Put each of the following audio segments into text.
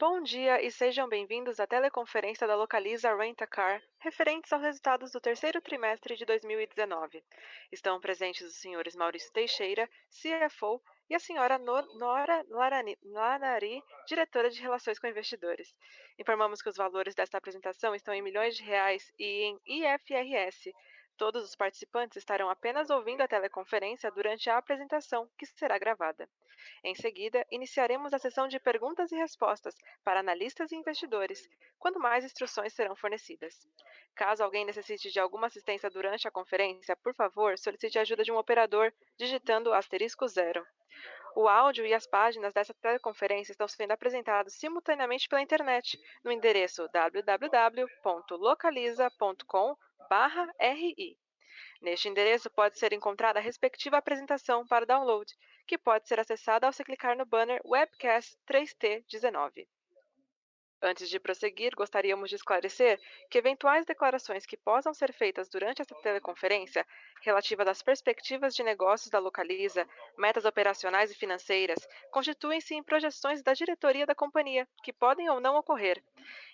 Bom dia e sejam bem-vindos à teleconferência da Localiza Rent a Car, referentes aos resultados do terceiro trimestre de 2019. Estão presentes os senhores Maurício Teixeira, CFO, e a senhora Nora Lanari, diretora de Relações com Investidores. Informamos que os valores desta apresentação estão em milhões de reais e em IFRS. Todos os participantes estarão apenas ouvindo a teleconferência durante a apresentação, que será gravada. Em seguida, iniciaremos a sessão de perguntas e respostas para analistas e investidores, quando mais instruções serão fornecidas. Caso alguém necessite de alguma assistência durante a conferência, por favor, solicite a ajuda de um operador digitando *0. O áudio e as páginas dessa teleconferência estão sendo apresentados simultaneamente pela internet, no endereço www.localiza.com/ri. Neste endereço pode ser encontrada a respectiva apresentação para download, que pode ser acessada ao se clicar no banner Webcast 3T19. Antes de prosseguir, gostaríamos de esclarecer que eventuais declarações que possam ser feitas durante esta teleconferência, relativas às perspectivas de negócios da Localiza, metas operacionais e financeiras, constituem-se em projeções da diretoria da companhia, que podem ou não ocorrer.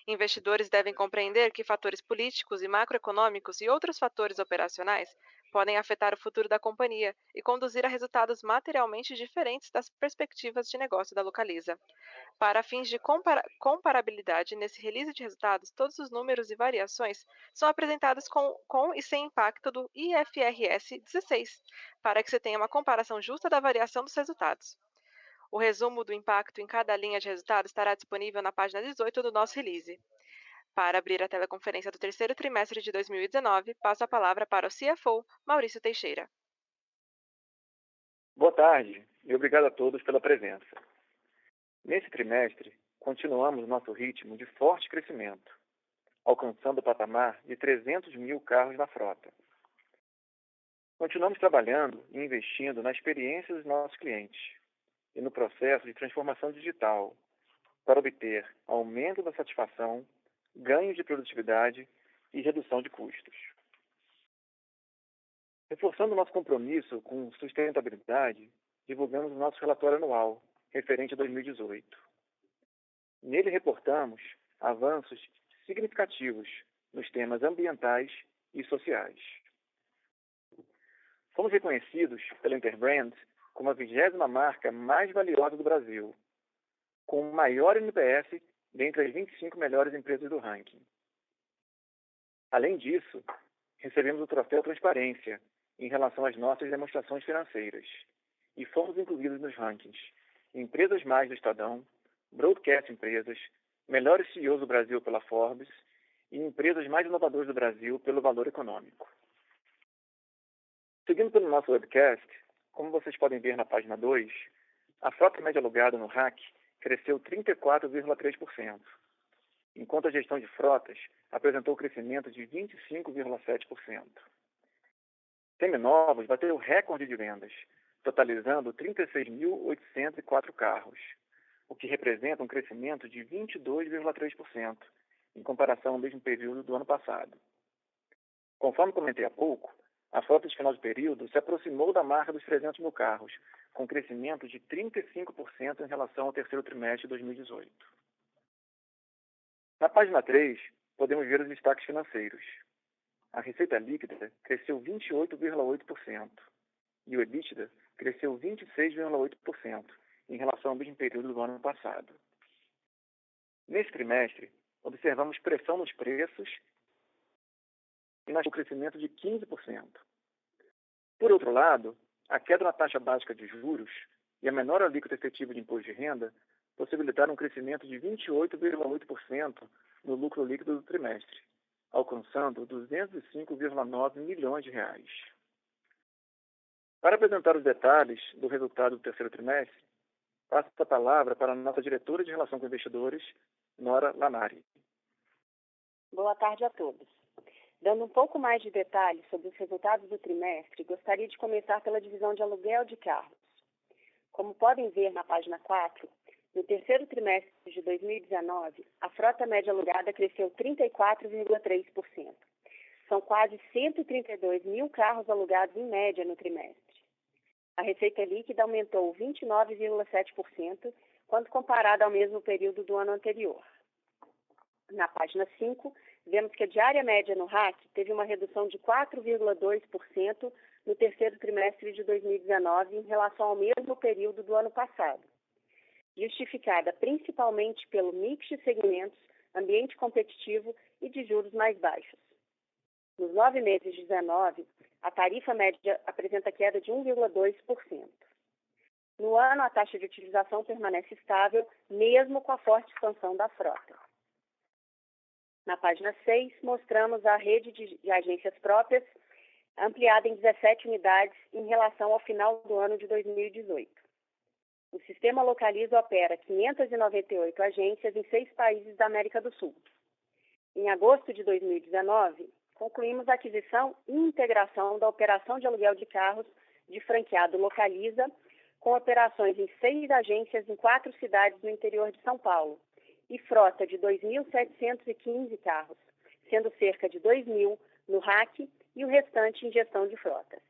Investidores devem compreender que fatores políticos e macroeconômicos e outros fatores operacionais podem afetar o futuro da companhia e conduzir a resultados materialmente diferentes das perspectivas de negócio da Localiza. Para fins de comparabilidade nesse release de resultados, todos os números e variações são apresentados com e sem impacto do IFRS 16, para que se tenha uma comparação justa da variação dos resultados. O resumo do impacto em cada linha de resultado estará disponível na página 18 do nosso release. Para abrir a teleconferência do terceiro trimestre de 2019, passo a palavra para o CFO, Maurício Teixeira. Boa tarde e obrigado a todos pela presença. Nesse trimestre, continuamos nosso ritmo de forte crescimento, alcançando o patamar de 300 mil carros na frota. Continuamos trabalhando e investindo na experiência dos nossos clientes e no processo de transformação digital para obter aumento da satisfação, ganho de produtividade e redução de custos. Reforçando nosso compromisso com sustentabilidade, divulgamos o nosso relatório anual, referente a 2018. Nele reportamos avanços significativos nos temas ambientais e sociais. Fomos reconhecidos pela Interbrand como a 20ª marca mais valiosa do Brasil, com o maior NPS dentre as 25 melhores empresas do ranking. Além disso, recebemos o troféu Transparência em relação às nossas demonstrações financeiras e fomos incluídos nos rankings Empresas Mais do Estadão, Broadcast Empresas, Melhores CEOs do Brasil pela Forbes e Empresas Mais Inovadoras do Brasil pelo Valor Econômico. Seguindo pelo nosso webcast, como vocês podem ver na página 2, a frota média alugada no RAC cresceu 34,3%, enquanto a gestão de frotas apresentou crescimento de 25,7%. Seminovos bateu recorde de vendas, totalizando 36.804 carros, o que representa um crescimento de 22,3% em comparação ao mesmo período do ano passado. Conforme comentei há pouco, a frota de final de período se aproximou da marca dos 300 mil carros, com crescimento de 35% em relação ao terceiro trimestre de 2018. Na página 3, podemos ver os destaques financeiros. A receita líquida cresceu 28,8% e o EBITDA cresceu 26,8% em relação ao mesmo período do ano passado. Nesse trimestre, observamos pressão nos preços e o crescimento de 15%. Por outro lado, a queda na taxa básica de juros e a menor alíquota efetiva de imposto de renda possibilitaram um crescimento de 28,8% no lucro líquido do trimestre, alcançando 205,9 milhões de reais. Para apresentar os detalhes do resultado do terceiro trimestre, passo a palavra para a nossa diretora de Relação com Investidores, Nora Lanari. Boa tarde a todos. Dando um pouco mais de detalhes sobre os resultados do trimestre, gostaria de começar pela divisão de aluguel de carros. Como podem ver na página 4, no terceiro trimestre de 2019, a frota média alugada cresceu 34,3%. São quase 132 mil carros alugados em média no trimestre. A receita líquida aumentou 29,7%, com quando comparada ao mesmo período do ano anterior. Na página 5, vemos que a diária média no RAC teve uma redução de 4,2% no terceiro trimestre de 2019 em relação ao mesmo período do ano passado, justificada principalmente pelo mix de segmentos, ambiente competitivo e de juros mais baixos. Nos 9 meses de 2019, a tarifa média apresenta queda de 1,2%. No ano, a taxa de utilização permanece estável, mesmo com a forte expansão da frota. Na página 6, mostramos a rede de agências próprias, ampliada em 17 unidades em relação ao final do ano de 2018. O sistema Localiza opera 598 agências em 6 países da América do Sul. Em agosto de 2019, concluímos a aquisição e integração da operação de aluguel de carros de franqueado Localiza, com operações em 6 agências em 4 cidades no interior de São Paulo, e frota de 2.715 carros, sendo cerca de 2.000 no RAC e o restante em gestão de frotas.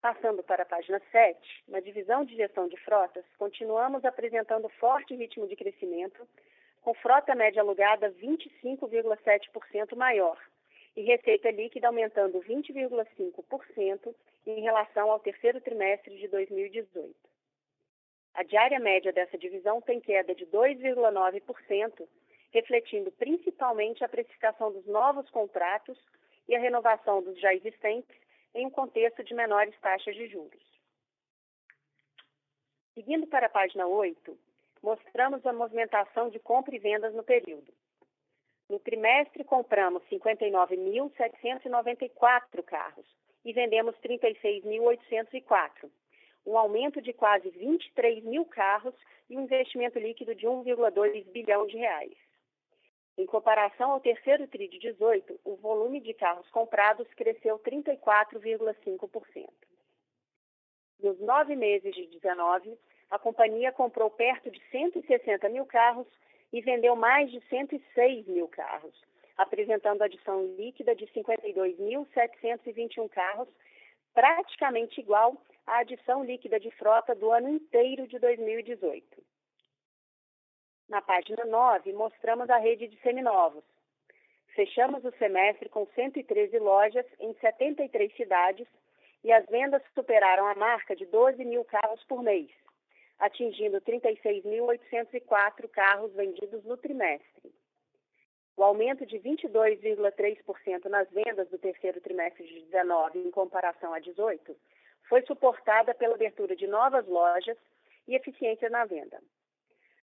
Passando para a página 7, na divisão de gestão de frotas, continuamos apresentando forte ritmo de crescimento, com frota média alugada 25,7% maior e receita líquida aumentando 20,5% em relação ao terceiro trimestre de 2018. A diária média dessa divisão tem queda de 2,9%, refletindo principalmente a precificação dos novos contratos e a renovação dos já existentes em um contexto de menores taxas de juros. Seguindo para a página 8, mostramos a movimentação de compra e vendas no período. No trimestre, compramos 59.794 carros e vendemos 36.804, um aumento de quase 23 mil carros e um investimento líquido de 1,2 bilhão de reais. Em comparação ao terceiro TRI de 18, o volume de carros comprados cresceu 34,5%. Nos 9 meses de 19, a companhia comprou perto de 160 mil carros e vendeu mais de 106 mil carros, apresentando adição líquida de 52.721 carros, praticamente igual à adição líquida de frota do ano inteiro de 2018. Na página 9, mostramos a rede de seminovos. Fechamos o semestre com 113 lojas em 73 cidades e as vendas superaram a marca de 12 mil carros por mês, atingindo 36.804 carros vendidos no trimestre. O aumento de 22,3% nas vendas do terceiro trimestre de 19 em comparação a 18 foi suportada pela abertura de novas lojas e eficiência na venda.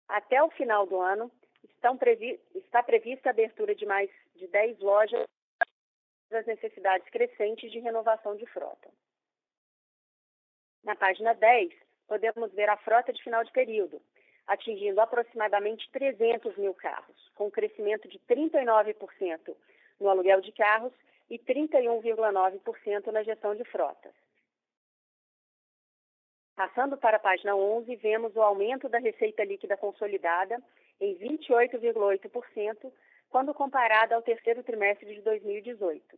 Até o final do ano, está prevista a abertura de mais de 10 lojas das necessidades crescentes de renovação de frota. Na página 10, podemos ver a frota de final de período, atingindo aproximadamente 300 mil carros, com um crescimento de 39% no aluguel de carros e 31,9% na gestão de frotas. Passando para a página 11, vemos o aumento da receita líquida consolidada em 28,8%, quando comparada ao terceiro trimestre de 2018.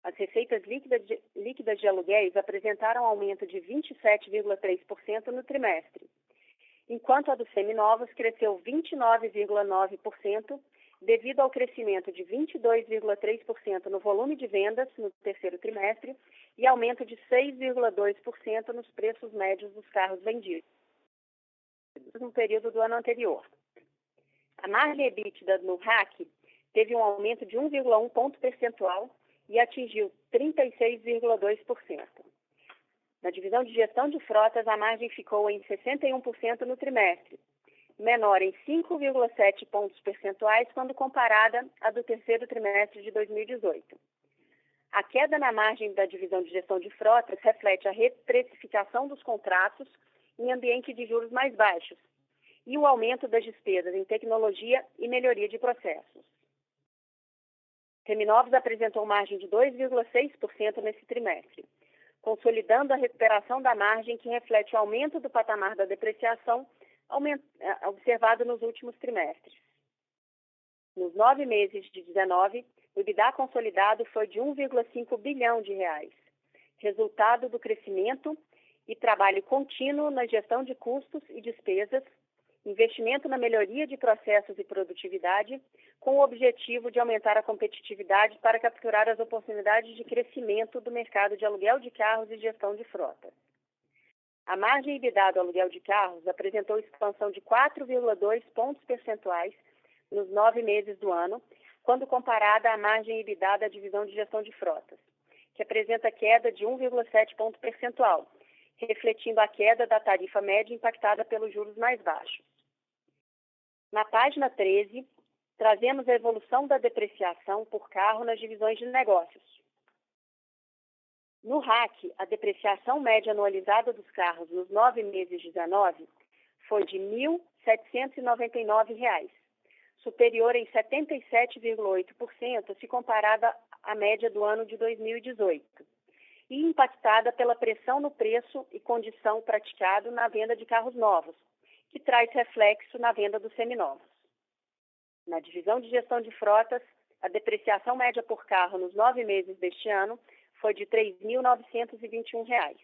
As receitas líquidas de aluguéis apresentaram aumento de 27,3% no trimestre, enquanto a dos seminovos cresceu 29,9%, devido ao crescimento de 22,3% no volume de vendas no terceiro trimestre e aumento de 6,2% nos preços médios dos carros vendidos no período do ano anterior. A margem EBITDA no RAC teve um aumento de 1,1 ponto percentual e atingiu 36,2%. Na divisão de gestão de frotas, a margem ficou em 61% no trimestre, menor em 5,7 pontos percentuais quando comparada à do terceiro trimestre de 2018. A queda na margem da divisão de gestão de frotas reflete a reprecificação dos contratos em ambiente de juros mais baixos e o aumento das despesas em tecnologia e melhoria de processos. Seminovos apresentou margem de 2,6% nesse trimestre, consolidando a recuperação da margem que reflete o aumento do patamar da depreciação observado nos últimos trimestres. Nos 9 meses de 19, o EBITDA consolidado foi de 1,5 bilhão de reais, resultado do crescimento e trabalho contínuo na gestão de custos e despesas, investimento na melhoria de processos e produtividade, com o objetivo de aumentar a competitividade para capturar as oportunidades de crescimento do mercado de aluguel de carros e gestão de frota. A margem EBITDA do aluguel de carros apresentou expansão de 4,2 pontos percentuais nos 9 meses do ano, quando comparada à margem EBITDA da divisão de gestão de frotas, que apresenta queda de 1,7 ponto percentual, refletindo a queda da tarifa média impactada pelos juros mais baixos. Na página 13, trazemos a evolução da depreciação por carro nas divisões de negócios. No RAC, a depreciação média anualizada dos carros nos 9 meses de 19 foi de R$ 1.799, superior em 77,8% se comparada à média do ano de 2018, e impactada pela pressão no preço e condição praticado na venda de carros novos, que traz reflexo na venda dos seminovos. Na divisão de gestão de frotas, a depreciação média por carro nos 9 meses deste ano foi de R$ 3.921.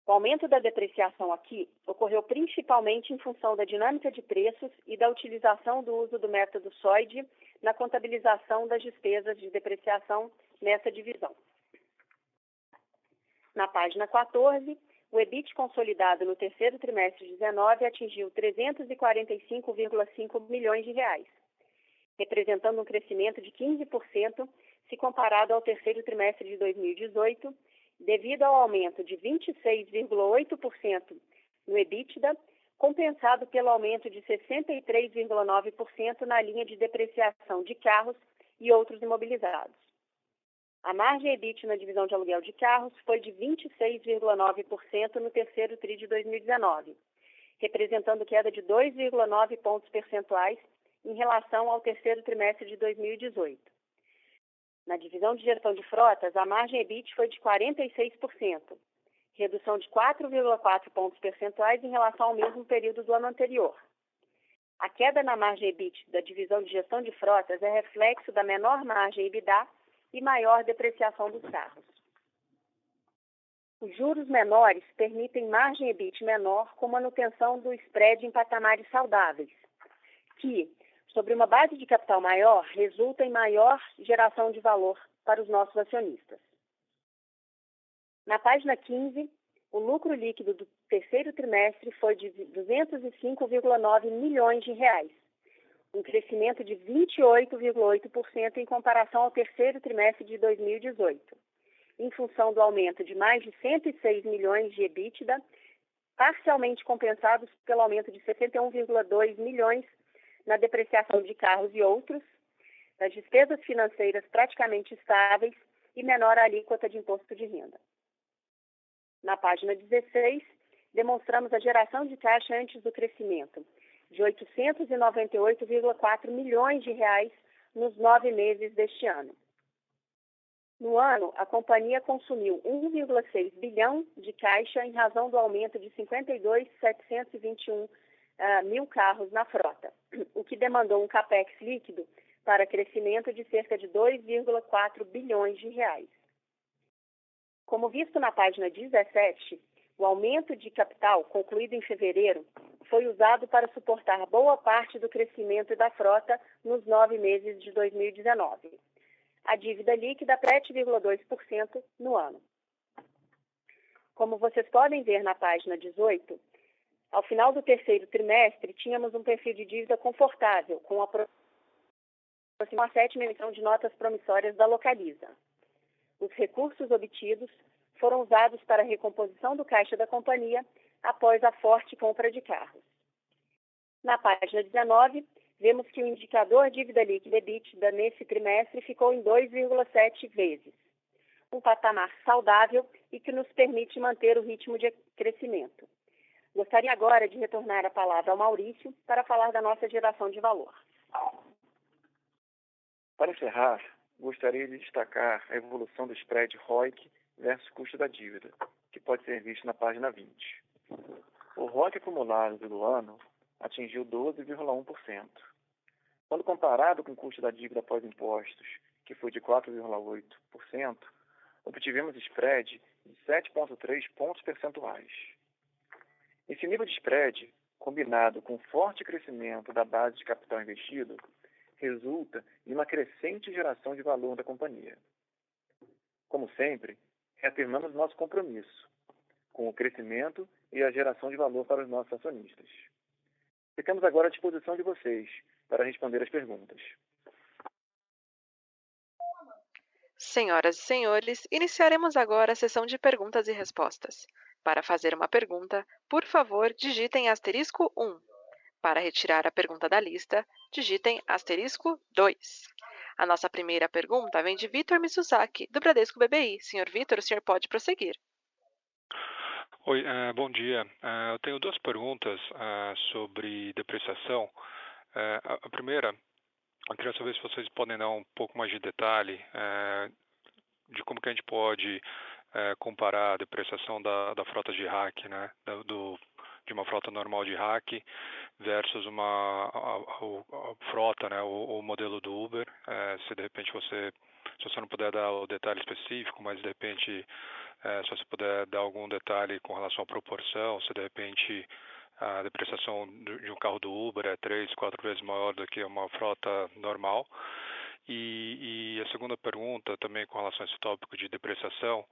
O aumento da depreciação aqui ocorreu principalmente em função da dinâmica de preços e da utilização do uso do método SOID na contabilização das despesas de depreciação nessa divisão. Na página 14, o EBIT consolidado no terceiro trimestre de 19 atingiu R$ 345,5 milhões, representando um crescimento de 15% se comparado ao terceiro trimestre de 2018, devido ao aumento de 26,8% no EBITDA, compensado pelo aumento de 63,9% na linha de depreciação de carros e outros imobilizados. A margem EBIT na divisão de aluguel de carros foi de 26,9% no terceiro TRI de 2019, representando queda de 2,9 pontos percentuais em relação ao terceiro trimestre de 2018. Na divisão de gestão de frotas, a margem EBIT foi de 46%, redução de 4,4 pontos percentuais em relação ao mesmo período do ano anterior. A queda na margem EBIT da divisão de gestão de frotas é reflexo da menor margem EBITDA e maior depreciação dos carros. Os juros menores permitem margem EBIT menor com manutenção do spread em patamares saudáveis, que, sobre uma base de capital maior, resulta em maior geração de valor para os nossos acionistas. Na página 15, o lucro líquido do terceiro trimestre foi de R$ 205,9 milhões, um crescimento de 28,8% em comparação ao terceiro trimestre de 2018, em função do aumento de mais de 106 milhões de EBITDA, parcialmente compensados pelo aumento de 71,2 milhões na depreciação de carros e outros, das despesas financeiras praticamente estáveis e menor alíquota de imposto de renda. Na página 16, demonstramos a geração de caixa antes do crescimento, de R$ 898,4 milhões nos 9 meses deste ano. No ano, a companhia consumiu 1,6 bilhão de caixa em razão do aumento de 52.721 mil carros na frota, o que demandou um capex líquido para crescimento de cerca de 2,4 bilhões de reais. Como visto na página 17, o aumento de capital concluído em fevereiro foi usado para suportar boa parte do crescimento da frota nos 9 meses de 2019. A dívida líquida 7,2% no ano. Como vocês podem ver na página 18, ao final do terceiro trimestre, tínhamos um perfil de dívida confortável, com a sétima emissão de notas promissórias da Localiza. Os recursos obtidos foram usados para a recomposição do caixa da companhia após a forte compra de carros. Na página 19, vemos que o indicador dívida líquida EBITDA nesse trimestre ficou em 2,7 vezes, um patamar saudável e que nos permite manter o ritmo de crescimento. Gostaria agora de retornar a palavra ao Maurício para falar da nossa geração de valor. Para encerrar, gostaria de destacar a evolução do spread ROIC versus custo da dívida, que pode ser visto na página 20. O ROIC acumulado do ano atingiu 12,1%. Quando comparado com o custo da dívida após impostos, que foi de 4,8%, obtivemos spread de 7,3 pontos percentuais. Esse nível de spread, combinado com o forte crescimento da base de capital investido, resulta em uma crescente geração de valor da companhia. Como sempre, reafirmamos nosso compromisso com o crescimento e a geração de valor para os nossos acionistas. Ficamos agora à disposição de vocês para responder as perguntas. Senhoras e senhores, iniciaremos agora a sessão de perguntas e respostas. Para fazer uma pergunta, por favor, digitem asterisco 1. Para retirar a pergunta da lista, digitem asterisco 2. A nossa primeira pergunta vem de Vitor Mizusaki, do Bradesco BBI. Senhor Vitor, o senhor pode prosseguir. Oi, bom dia. Eu tenho duas perguntas sobre depreciação. A primeira, eu queria saber se vocês podem dar um pouco mais de detalhe de como que a gente pode comparar a depreciação da frota de hack, né, de uma frota normal de hack versus a frota, né, o modelo do Uber. Se de repente se você não puder dar o detalhe específico, mas de repente se você puder dar algum detalhe com relação à proporção, se de repente a depreciação de um carro do Uber é 3, 4 vezes maior do que uma frota normal. E a segunda pergunta, também com relação a esse tópico de depreciação,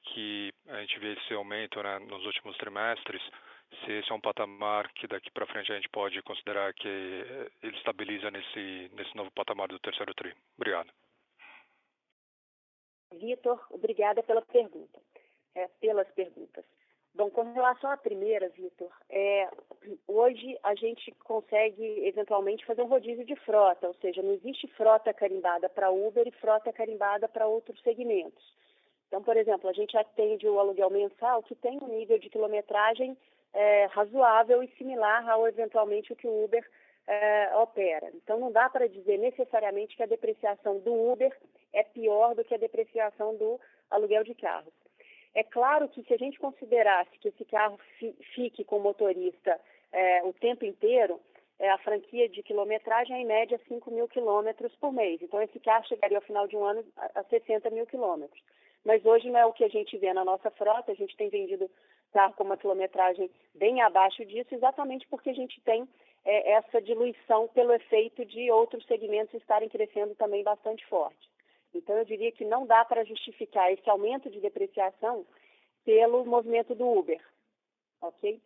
que a gente vê esse aumento, né, nos últimos trimestres, se esse é um patamar que daqui para frente a gente pode considerar que ele estabiliza nesse novo patamar do terceiro tri. Obrigado. Vitor, obrigada pelas perguntas. Bom, com relação à primeira, Vitor, hoje a gente consegue eventualmente fazer um rodízio de frota, ou seja, não existe frota carimbada para Uber e frota carimbada para outros segmentos. Então, por exemplo, a gente atende o aluguel mensal que tem um nível de quilometragem razoável e similar ao eventualmente o que o Uber opera. Então, não dá para dizer necessariamente que a depreciação do Uber é pior do que a depreciação do aluguel de carros. É claro que se a gente considerasse que esse carro fique com o motorista o tempo inteiro, a franquia de quilometragem é em média 5 mil quilômetros por mês. Então, esse carro chegaria ao final de um ano a 60 mil quilômetros. Mas hoje não é o que a gente vê na nossa frota, a gente tem vendido carro com uma quilometragem bem abaixo disso, exatamente porque a gente tem essa diluição pelo efeito de outros segmentos estarem crescendo também bastante forte. Então, eu diria que não dá para justificar esse aumento de depreciação pelo movimento do Uber, ok?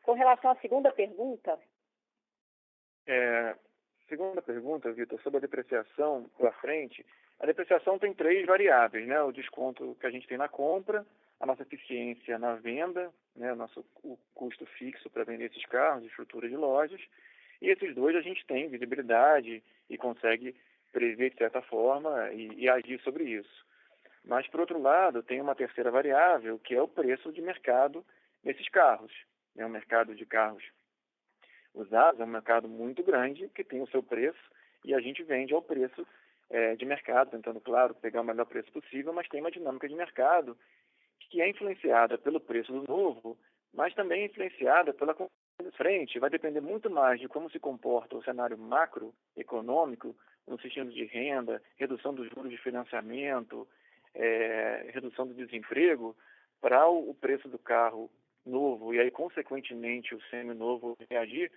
Com relação à segunda pergunta... Segunda pergunta, Vitor, sobre a depreciação para frente. A depreciação tem 3 variáveis, né? O desconto que a gente tem na compra, a nossa eficiência na venda, né? O custo fixo para vender esses carros, estrutura de lojas. E esses dois a gente tem visibilidade e consegue prever de certa forma e agir sobre isso. Mas, por outro lado, tem uma terceira variável, que é o preço de mercado nesses carros. O mercado de carros usados é um mercado muito grande, que tem o seu preço, e a gente vende ao preço de mercado, tentando, claro, pegar o melhor preço possível, mas tem uma dinâmica de mercado que é influenciada pelo preço do novo, mas também é influenciada pela frente. Vai depender muito mais de como se comporta o cenário macroeconômico, no sentido de renda, redução dos juros de financiamento, redução do desemprego, para o preço do carro novo e aí, consequentemente, o seminovo reagir,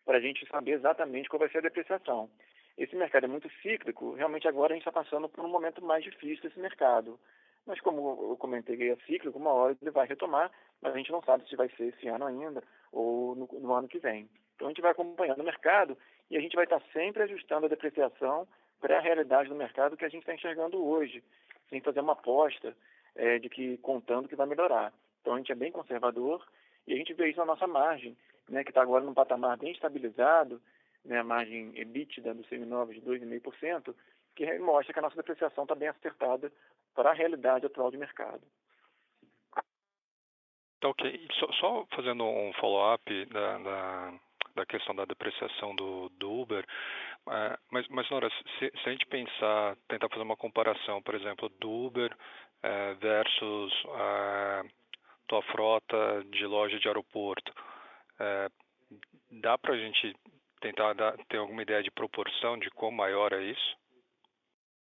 para a gente saber exatamente qual vai ser a depreciação. Esse mercado é muito cíclico, realmente agora a gente está passando por um momento mais difícil desse mercado. Mas, como eu comentei, é cíclico, uma hora ele vai retomar, mas a gente não sabe se vai ser esse ano ainda ou no ano que vem. Então, a gente vai acompanhando o mercado e a gente vai estar sempre ajustando a depreciação para a realidade do mercado que a gente está enxergando hoje, sem fazer uma aposta de que contando que vai melhorar. Então, a gente é bem conservador e a gente vê isso na nossa margem, né, que está agora num patamar bem estabilizado, né, a margem EBITDA do seminovos de 2,5%, que mostra que a nossa depreciação está bem acertada para a realidade atual de mercado. Ok. Só fazendo um follow-up da questão da depreciação do Uber, mas Nora, se a gente tentar fazer uma comparação, por exemplo, do Uber versus tua frota de loja de aeroporto, dá para a gente tentar ter alguma ideia de proporção de quão maior é isso?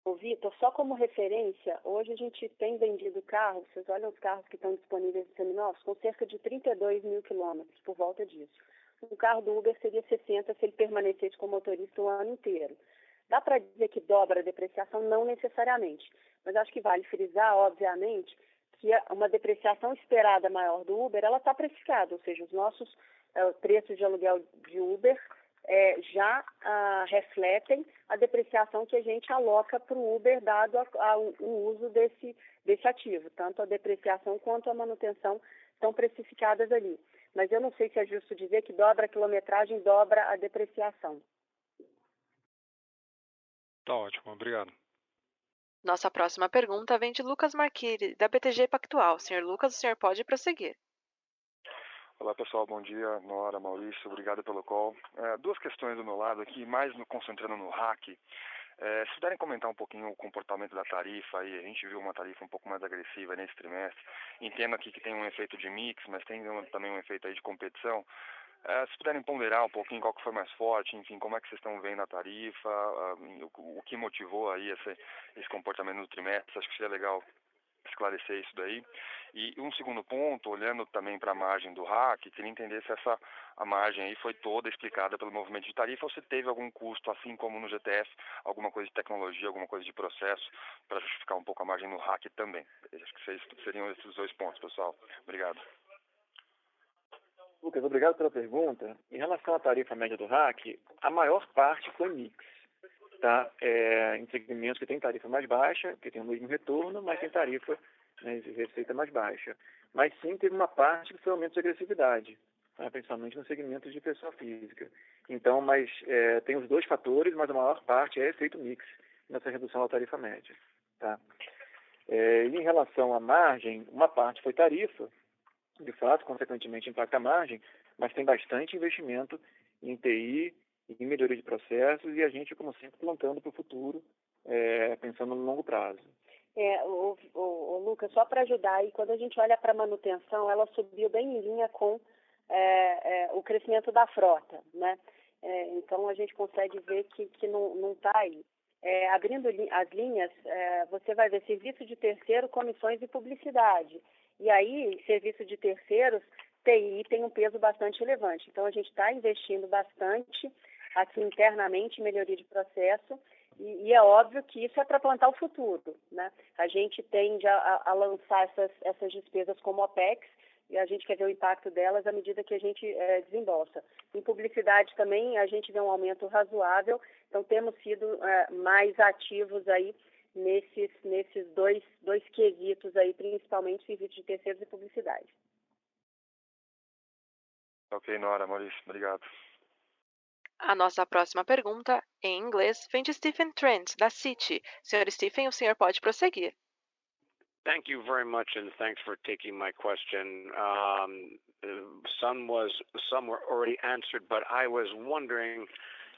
Ô, Vitor, só como referência, hoje a gente tem vendido carros, vocês olham os carros que estão disponíveis no seminovos, com cerca de 32 mil quilômetros, por volta disso. Um carro do Uber seria 60 se ele permanecesse com o motorista o ano inteiro. Dá para dizer que dobra a depreciação? Não necessariamente, mas acho que vale frisar, obviamente, que uma depreciação esperada maior do Uber, ela está precificada, ou seja, os nossos preços de aluguel de Uber já refletem a depreciação que a gente aloca para o Uber, dado o uso desse ativo. Tanto a depreciação quanto a manutenção estão precificadas ali. Mas eu não sei se é justo dizer que dobra a quilometragem, dobra a depreciação. Tá ótimo, obrigado. Nossa próxima pergunta vem de Lucas Marquiri, da BTG Pactual. Senhor Lucas, o senhor pode prosseguir. Olá pessoal, bom dia, Nora, Maurício, obrigado pelo call. Duas questões do meu lado aqui, mais concentrando no RAC. Se puderem comentar um pouquinho o comportamento da tarifa, aí a gente viu uma tarifa um pouco mais agressiva nesse trimestre. Entendo aqui que tem um efeito de mix, mas tem também um efeito aí de competição. Se puderem ponderar um pouquinho qual que foi mais forte, enfim, como é que vocês estão vendo a tarifa, o que motivou aí esse comportamento no trimestre, acho que seria legal esclarecer isso daí. E um segundo ponto, olhando também para a margem do RAC, queria entender se a margem aí foi toda explicada pelo movimento de tarifa ou se teve algum custo, assim como no GTF, alguma coisa de tecnologia, alguma coisa de processo, para justificar um pouco a margem no RAC também. Acho que seriam esses dois pontos, pessoal. Obrigado. Lucas, obrigado pela pergunta. Em relação à tarifa média do RAC, a maior parte foi mix. Tá? Em segmentos que tem tarifa mais baixa, que tem o mesmo retorno, mas tem tarifa, né, de receita mais baixa. Mas sim teve uma parte que foi aumento de agressividade, tá? Principalmente no segmento de pessoa física. Então, tem os dois fatores, mas a maior parte é efeito mix nessa redução da tarifa média. Tá? E em relação à margem, uma parte foi tarifa, de fato, consequentemente impacta a margem, mas tem bastante investimento em TI, em melhoria de processos e a gente, como sempre, plantando para o futuro, pensando no longo prazo. Lucas, só para ajudar aí, quando a gente olha para a manutenção, ela subiu bem em linha com o crescimento da frota, né? Então a gente consegue ver que não está aí. Abrindo as linhas, você vai ver serviço de terceiro, comissões e publicidade. E aí, serviço de terceiros, TI tem um peso bastante relevante. Então a gente está investindo bastante aqui internamente em melhoria de processo e é óbvio que isso é para plantar o futuro, né? A gente tende a lançar essas despesas como OPEX e a gente quer ver o impacto delas à medida que a gente desembolsa. Em publicidade também a gente vê um aumento razoável, então temos sido mais ativos aí nesses dois quesitos aí, principalmente serviços de terceiros e publicidade. Ok, Nora, Maurício, obrigado. A nossa próxima pergunta, em inglês, vem de Stephen Trent, da Citi. Senhor Stephen, o senhor pode prosseguir. Thank you very much, and thanks for taking my question. Some were already answered, but I was wondering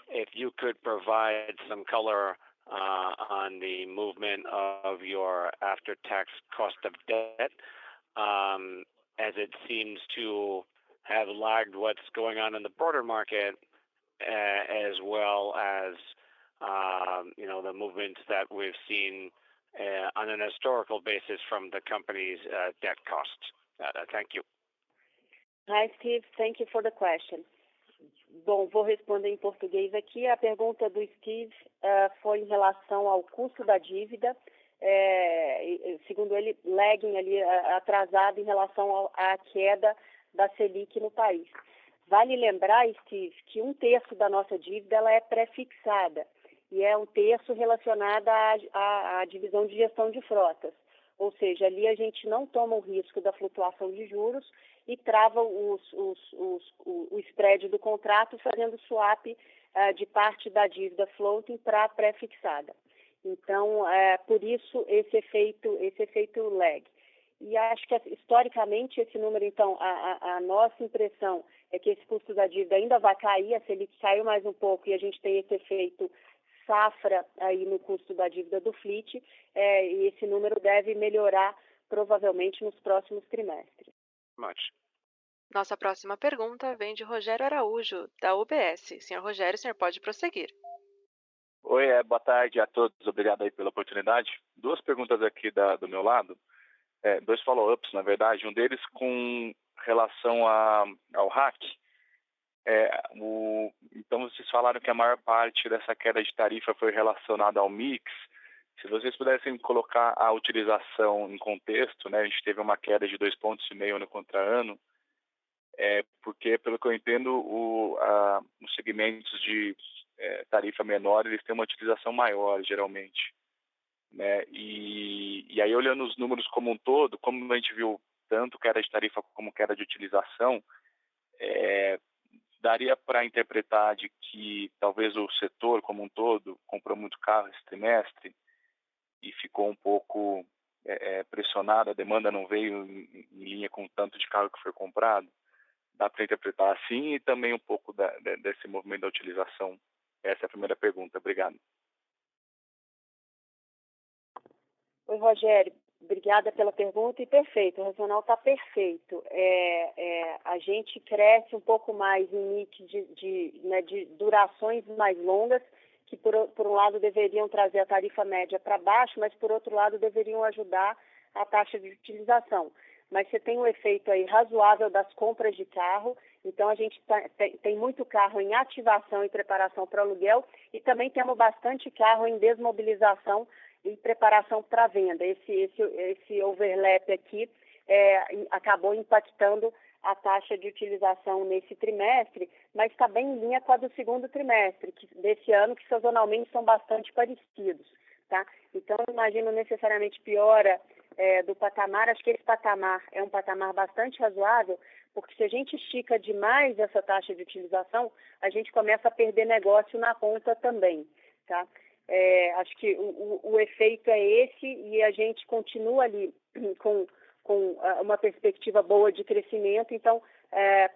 if you could provide some color on the movement of your after-tax cost of debt, as it seems to have lagged what's going on in the broader market, as well as the movements that we've seen on an historical basis from the company's debt costs. Thank you. Hi, Steve. Thank you for the question. Bom, vou responder em português aqui. A pergunta do Steve foi em relação ao custo da dívida, segundo ele, lagging ali, atrasado em relação à queda da Selic no país. Vale lembrar, Steve, que 1/3 da nossa dívida ela é pré-fixada e é 1/3 relacionada à divisão de gestão de frotas. Ou seja, ali a gente não toma o risco da flutuação de juros e trava o spread do contrato fazendo swap de parte da dívida floating para pré-fixada. Então, por isso esse efeito lag. E acho que historicamente esse número, então, a nossa impressão é que esse custo da dívida ainda vai cair, a Selic caiu mais um pouco e a gente tem esse efeito safra aí no custo da dívida do fleet, e esse número deve melhorar provavelmente nos próximos trimestres. Much. Nossa próxima pergunta vem de Rogério Araújo, da UBS. Senhor Rogério, o senhor pode prosseguir. Oi, boa tarde a todos. Obrigado aí pela oportunidade. Duas perguntas aqui do meu lado. Dois follow-ups, na verdade. Um deles com relação ao hack. Então, vocês falaram que a maior parte dessa queda de tarifa foi relacionada ao mix. Se vocês pudessem colocar a utilização em contexto, né? A gente teve uma queda de 2,5 pontos no contra-ano, porque, pelo que eu entendo, os segmentos de tarifa menor, eles têm uma utilização maior, geralmente. Né? E aí, olhando os números como um todo, como a gente viu tanto queda de tarifa como queda de utilização, daria para interpretar de que talvez o setor como um todo comprou muito carro esse trimestre e ficou um pouco pressionado, a demanda não veio em linha com o tanto de carro que foi comprado. Dá para interpretar assim, e também um pouco desse movimento da utilização. Essa é a primeira pergunta. Obrigado. Oi, Rogério. Obrigada pela pergunta e perfeito, o racional está perfeito. A gente cresce um pouco mais em mix de durações mais longas, que por um lado deveriam trazer a tarifa média para baixo, mas por outro lado deveriam ajudar a taxa de utilização. Mas você tem um efeito aí razoável das compras de carro, então a gente tem muito carro em ativação e preparação para aluguel, e também temos bastante carro em desmobilização e preparação para venda. Esse overlap aqui acabou impactando a taxa de utilização nesse trimestre, mas está bem em linha com a do segundo trimestre desse ano, que sazonalmente são bastante parecidos. Tá? Então, eu imagino necessariamente piora do patamar. Acho que esse patamar é um patamar bastante razoável, porque se a gente estica demais essa taxa de utilização, a gente começa a perder negócio na ponta também. Tá? Acho que o efeito é esse, e a gente continua ali com uma perspectiva boa de crescimento. Então,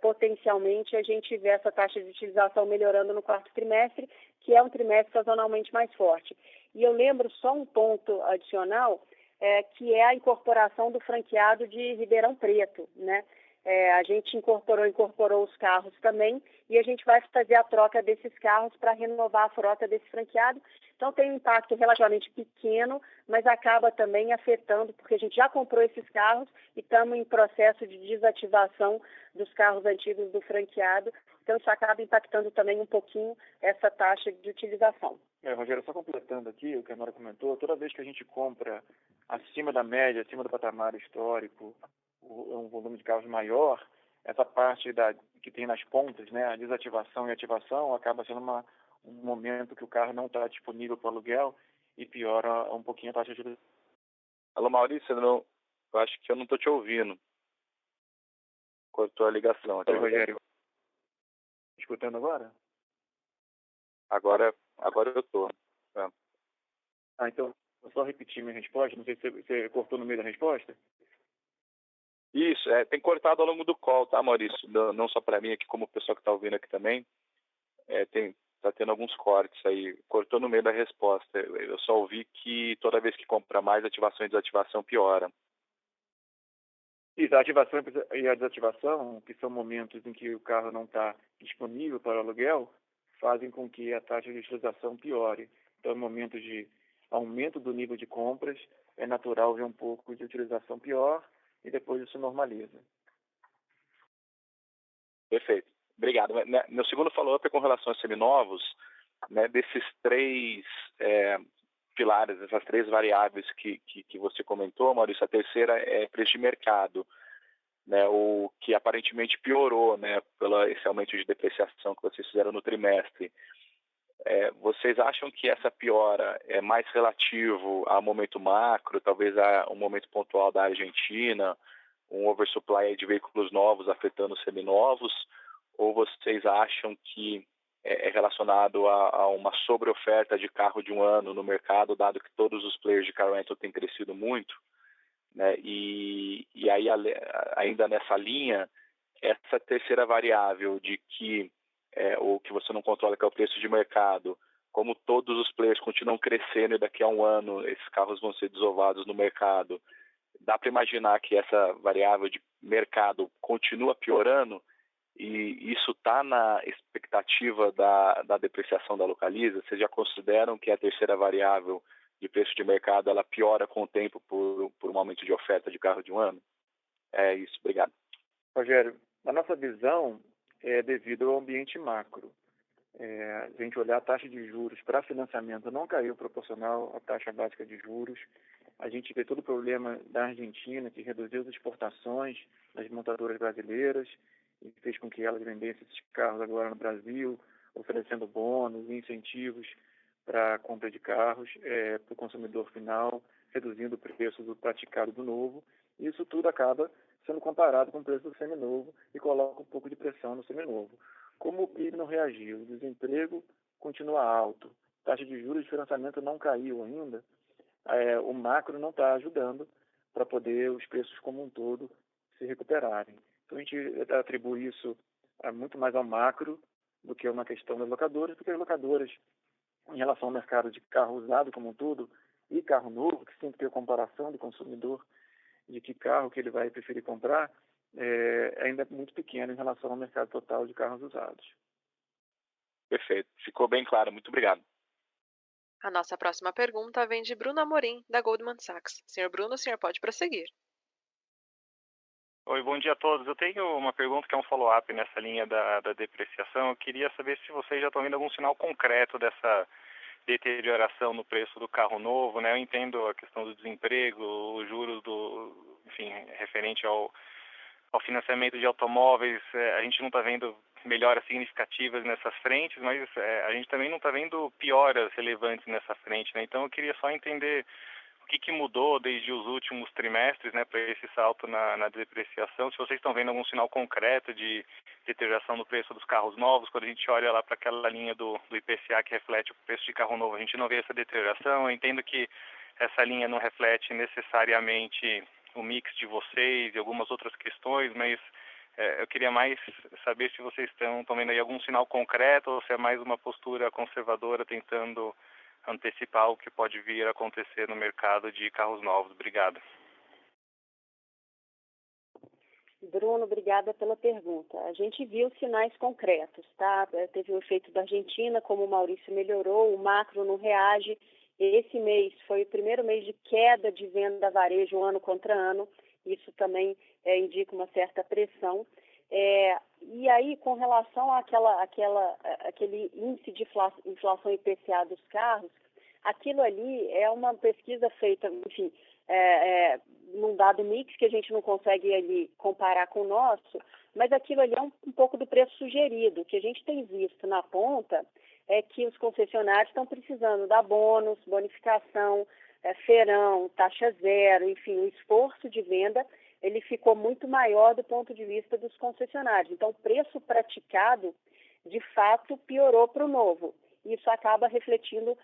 potencialmente, a gente vê essa taxa de utilização melhorando no quarto trimestre, que é um trimestre sazonalmente mais forte. E eu lembro só um ponto adicional, que é a incorporação do franqueado de Ribeirão Preto, né? A gente incorporou os carros também, e a gente vai fazer a troca desses carros para renovar a frota desse franqueado. Então, tem um impacto relativamente pequeno, mas acaba também afetando, porque a gente já comprou esses carros e estamos em processo de desativação dos carros antigos do franqueado. Então, isso acaba impactando também um pouquinho essa taxa de utilização. Rogério, só completando aqui o que a Nora comentou, toda vez que a gente compra acima da média, acima do patamar histórico, um volume de carros maior, essa parte que tem nas pontas, né, a desativação e ativação, acaba sendo um momento que o carro não está disponível para aluguel e piora um pouquinho a taxa de utilização. Alô, Maurício, eu acho que eu não estou te ouvindo. Cortou a ligação. Oi, Rogério. Escutando agora? Agora eu estou. Então, vou só repetir minha resposta. Não sei se você cortou no meio da resposta. Isso, tem cortado ao longo do call, tá, Maurício? Não só para mim, aqui como o pessoal que está ouvindo aqui também. Está tendo alguns cortes aí. Cortou no meio da resposta. Eu só ouvi que toda vez que compra mais, ativação e desativação piora. Isso, a ativação e a desativação, que são momentos em que o carro não está disponível para aluguel, fazem com que a taxa de utilização piore. Então, em momentos de aumento do nível de compras, é natural ver um pouco de utilização pior e depois isso normaliza. Perfeito. Obrigado. Meu segundo follow-up é com relação aos seminovos, né, desses três pilares, essas três variáveis que você comentou, Maurício. A terceira é preço de mercado, né, o que aparentemente piorou, né, pelo esse aumento de depreciação que vocês fizeram no trimestre. Vocês acham que essa piora é mais relativo ao momento macro, talvez a um momento pontual da Argentina, um oversupply de veículos novos afetando os seminovos, ou vocês acham que é relacionado a uma sobreoferta de carro de um ano no mercado, dado que todos os players de car rental têm crescido muito, né? E aí, ainda nessa linha, essa terceira variável de que o que você não controla, que é o preço de mercado, como todos os players continuam crescendo e daqui a um ano esses carros vão ser desovados no mercado, dá para imaginar que essa variável de mercado continua piorando E isso está na expectativa da depreciação da Localiza? Vocês já consideram que a terceira variável de preço de mercado ela piora com o tempo por um aumento de oferta de carro de um ano? É isso, obrigado. Rogério, a nossa visão é devido ao ambiente macro. A gente olhar a taxa de juros para financiamento não caiu proporcional à taxa básica de juros. A gente vê todo o problema da Argentina, que reduziu as exportações das montadoras brasileiras e fez com que elas vendessem esses carros agora no Brasil, oferecendo bônus e incentivos para a compra de carros para o consumidor final, reduzindo o preço do praticado do novo. E isso tudo acaba sendo comparado com o preço do seminovo e coloca um pouco de pressão no seminovo. Como o PIB não reagiu, o desemprego continua alto, taxa de juros de financiamento não caiu ainda, o macro não está ajudando para poder os preços como um todo se recuperarem. Então a gente atribui isso muito mais ao macro do que a uma questão das locadoras, porque as locadoras, em relação ao mercado de carro usado como um todo e carro novo, que sempre tem a comparação do consumidor de que carro que ele vai preferir comprar, ainda é muito pequeno em relação ao mercado total de carros usados. Perfeito, ficou bem claro, muito obrigado. A nossa próxima pergunta vem de Bruno Amorim, da Goldman Sachs. Senhor Bruno, o senhor pode prosseguir. Oi, bom dia a todos. Eu tenho uma pergunta que é um follow-up nessa linha da depreciação. Eu queria saber se vocês já estão vendo algum sinal concreto dessa deterioração no preço do carro novo, né? Eu entendo a questão do desemprego, os juros referente ao financiamento de automóveis. A gente não está vendo melhoras significativas nessas frentes, mas a gente também não está vendo pioras relevantes nessa frente, né? Então eu queria só entender o que mudou desde os últimos trimestres, né, para esse salto na depreciação, se vocês estão vendo algum sinal concreto de deterioração no preço dos carros novos. Quando a gente olha lá para aquela linha do IPCA que reflete o preço de carro novo, a gente não vê essa deterioração. Eu entendo que essa linha não reflete necessariamente o mix de vocês e algumas outras questões, mas eu queria mais saber se vocês estão vendo aí algum sinal concreto ou se é mais uma postura conservadora tentando antecipar o que pode vir a acontecer no mercado de carros novos. Obrigado. Bruno, obrigada pela pergunta. A gente viu sinais concretos, tá? Teve o efeito da Argentina, como o Maurício melhorou, o macro não reage. Esse mês foi o primeiro mês de queda de venda varejo ano contra ano. Isso também indica uma certa pressão. E aí, com relação àquele índice de inflação IPCA dos carros, aquilo ali é uma pesquisa feita, enfim, num dado mix que a gente não consegue ali comparar com o nosso, mas aquilo ali é um pouco do preço sugerido. O que a gente tem visto na ponta é que os concessionários estão precisando dar bônus, bonificação, feirão, taxa zero, enfim, o esforço de venda ele ficou muito maior do ponto de vista dos concessionários. Então, o preço praticado, de fato, piorou para o novo. Isso acaba refletindo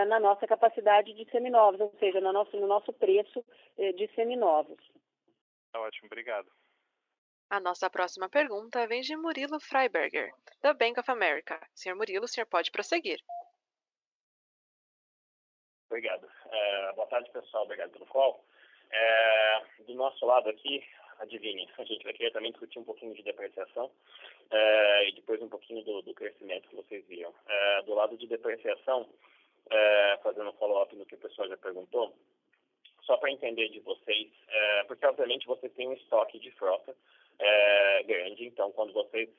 na nossa capacidade de seminovos, ou seja, no nosso preço de seminovos. Ótimo, obrigado. A nossa próxima pergunta vem de Murilo Freiberger, da Bank of America. Senhor Murilo, o senhor pode prosseguir. Obrigado. Boa tarde, pessoal. Obrigado pelo call. Do nosso lado aqui, adivinhem, a gente vai querer também discutir um pouquinho de depreciação e depois um pouquinho do crescimento que vocês viram. Do lado de depreciação, fazendo um follow-up no que o pessoal já perguntou, só para entender de vocês, porque obviamente vocês têm um estoque de frota grande, então quando vocês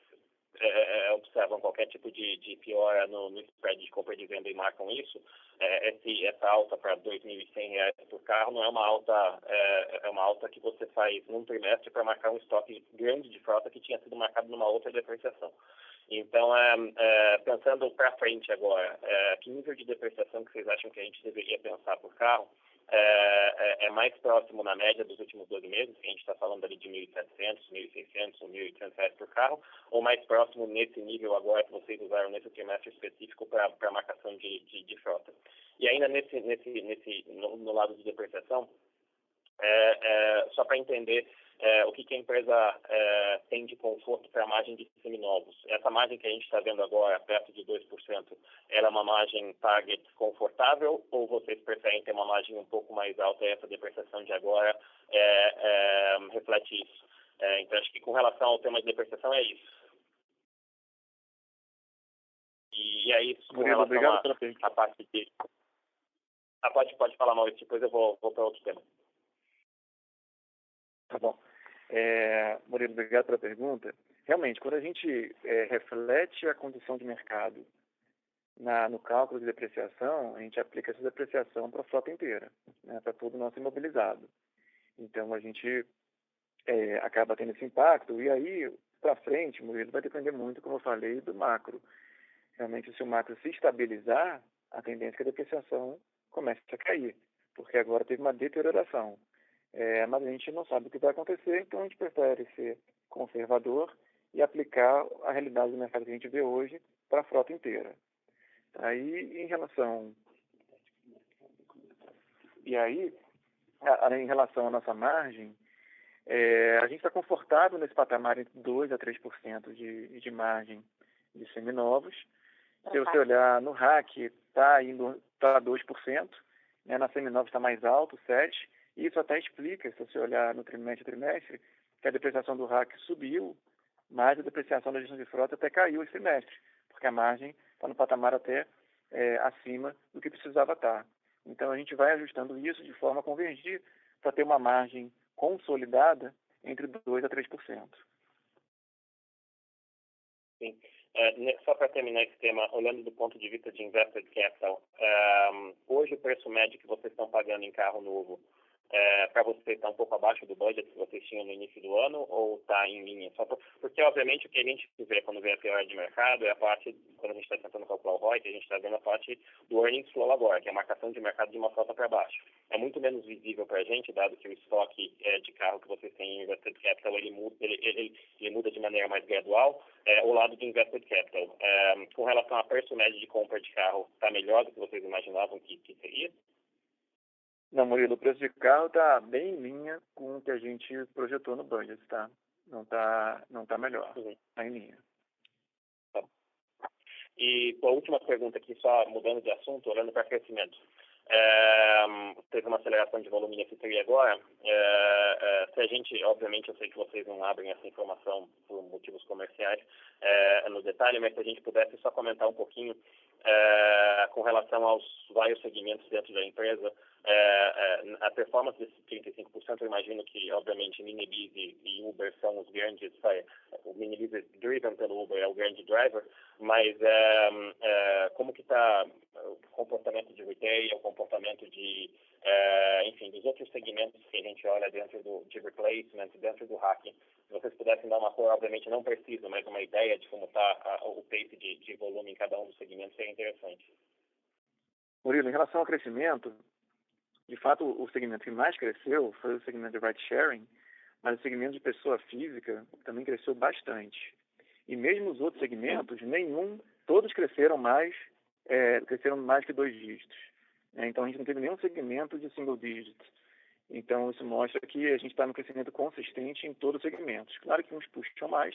observam qualquer tipo de piora no spread de compra e de venda e marcam isso, essa alta para R$ 2.100 por carro não é uma alta, é uma alta que você faz num trimestre para marcar um estoque grande de frota que tinha sido marcado numa outra depreciação. Então, pensando para frente agora, que nível de depreciação que vocês acham que a gente deveria pensar por carro? É mais próximo na média dos últimos 12 meses, que a gente está falando ali de R$ 1.700, R$ 1.600, R$ 1.800 por carro, ou mais próximo nesse nível agora que vocês usaram nesse trimestre específico para marcação de frota. E ainda no lado de depreciação, só para entender o que a empresa tem de conforto para a margem de seminovos. Essa margem que a gente está vendo agora, perto de 2%, ela é uma margem target confortável ou vocês preferem ter uma margem um pouco mais alta e essa depreciação de agora reflete isso? Então, acho que com relação ao tema de depreciação é isso. E aí, com Murilo, relação obrigado pela pergunta. à parte de... pode falar, Maurício, depois eu vou para outro tema. Tá bom. Murilo, obrigado pela pergunta. Realmente, quando a gente reflete a condição de mercado no cálculo de depreciação, a gente aplica essa depreciação para a frota inteira, né, para todo o nosso imobilizado. Então, a gente acaba tendo esse impacto. E aí, para frente, Murilo, vai depender muito, como eu falei, do macro. Realmente, se o macro se estabilizar, a tendência é que a depreciação comece a cair, porque agora teve uma deterioração. Mas a gente não sabe o que vai acontecer, então a gente prefere ser conservador e aplicar a realidade do mercado que a gente vê hoje para a frota inteira. Aí, em relação em relação à nossa margem, a gente está confortável nesse patamar entre 2% a 3% de margem de seminovos. Se você olhar no RAC, está indo para 2%, né? Na seminovos está mais alto, 7%. Isso até explica, se você olhar no trimestre a trimestre, que a depreciação do RAC subiu, mas a depreciação da gestão de frota até caiu esse trimestre, porque a margem está no patamar até acima do que precisava estar. Então, a gente vai ajustando isso de forma a convergir para ter uma margem consolidada entre 2% a 3%. Sim. Só para terminar esse tema, olhando do ponto de vista de invested capital, hoje o preço médio que vocês estão pagando em carro novo, para você está um pouco abaixo do budget que vocês tinham no início do ano ou está em linha? Porque, obviamente, o que a gente vê quando vê a pior de mercado é a parte, quando a gente está tentando calcular o ROI, que a gente está vendo a parte do earnings flow agora, que é a marcação de mercado de uma frota para baixo. É muito menos visível para a gente, dado que o estoque de carro que vocês têm em invested capital, ele muda de maneira mais gradual, o lado de invested capital. Com relação a preço médio de compra de carro, está melhor do que vocês imaginavam que seria? Não, Murilo, o preço de carro está bem em linha com o que a gente projetou no budget, tá? Não tá melhor, está em linha. Tá. E a última pergunta aqui, só mudando de assunto, olhando para crescimento. Teve uma aceleração de volume nesse TRI agora. Se a gente, obviamente, eu sei que vocês não abrem essa informação por motivos comerciais no detalhe, mas se a gente pudesse só comentar um pouquinho com relação aos vários segmentos dentro da empresa, a performance desses 35%, eu imagino que, obviamente, Minibus e Uber são os grandes, o Minibus é driven pelo Uber, é o grande driver, mas como que está o comportamento de retail, o comportamento enfim, dos outros segmentos que a gente olha dentro de replacement, dentro do hacking? Se vocês pudessem dar uma cor, obviamente não precisa, mas uma ideia de como está o pace de volume em cada um dos segmentos seria interessante. Murilo, em relação ao crescimento, de fato, o segmento que mais cresceu foi o segmento de ride sharing, mas o segmento de pessoa física também cresceu bastante. E mesmo os outros segmentos, todos cresceram mais que 2 dígitos. Então, a gente não teve nenhum segmento de single digit. Então, isso mostra que a gente está no crescimento consistente em todos os segmentos. Claro que uns puxam mais,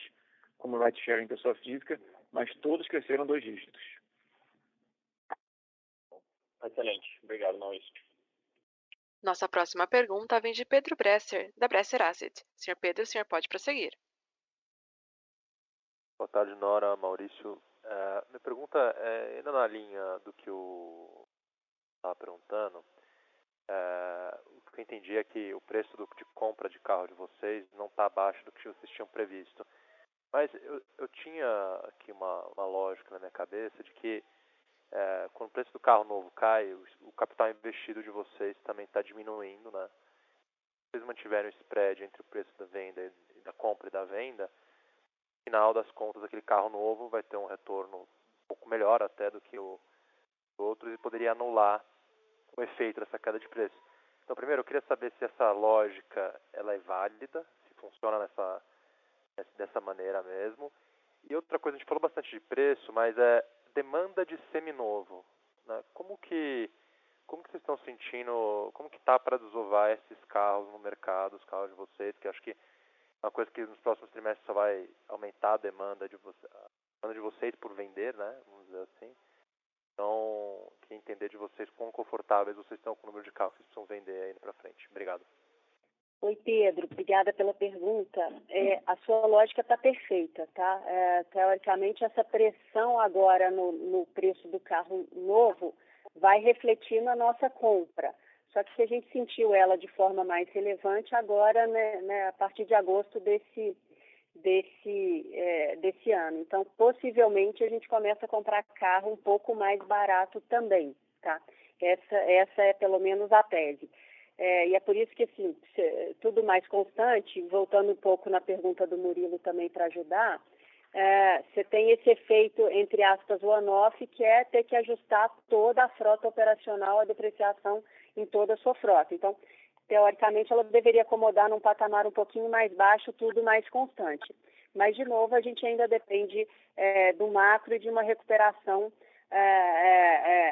como ride sharing, pessoa física, mas todos cresceram 2 dígitos. Excelente. Obrigado, Maurício. Nossa próxima pergunta vem de Pedro Bresser, da Bresser Asset. Senhor Pedro, o senhor pode prosseguir. Boa tarde, Nora, Maurício. Minha pergunta é ainda na linha do que o estava perguntando. O que eu entendi é que o preço de compra de carro de vocês não está abaixo do que vocês tinham previsto. Mas eu tinha aqui uma lógica na minha cabeça de que quando o preço do carro novo cai, o capital investido de vocês também está diminuindo, né? Se vocês mantiverem o spread entre o preço da venda e da compra e da venda, no final das contas, aquele carro novo vai ter um retorno um pouco melhor até do que os outros e poderia anular o efeito dessa queda de preço. Então, primeiro, eu queria saber se essa lógica ela é válida, se funciona dessa maneira mesmo. E outra coisa, a gente falou bastante de preço, mas demanda de seminovo, né? Como que vocês estão sentindo, como que está para desovar esses carros no mercado, os carros de vocês, que acho que é uma coisa que nos próximos trimestres só vai aumentar a demanda de vocês por vender, né? Vamos dizer assim. Então, queria entender de vocês quão confortáveis vocês estão com o número de carros que vocês precisam vender aí para frente. Obrigado. Oi, Pedro, obrigada pela pergunta. A sua lógica está perfeita, tá? Teoricamente, essa pressão agora no preço do carro novo vai refletir na nossa compra. Só que se a gente sentiu ela de forma mais relevante agora, né, a partir de agosto desse ano. Então, possivelmente, a gente começa a comprar carro um pouco mais barato também, tá? Essa é pelo menos a tese. E é por isso que, assim, tudo mais constante, voltando um pouco na pergunta do Murilo também para ajudar, você tem esse efeito, entre aspas, one-off, que é ter que ajustar toda a frota operacional, a depreciação em toda a sua frota. Então, teoricamente, ela deveria acomodar num patamar um pouquinho mais baixo, tudo mais constante. Mas, de novo, a gente ainda depende do macro e de uma recuperação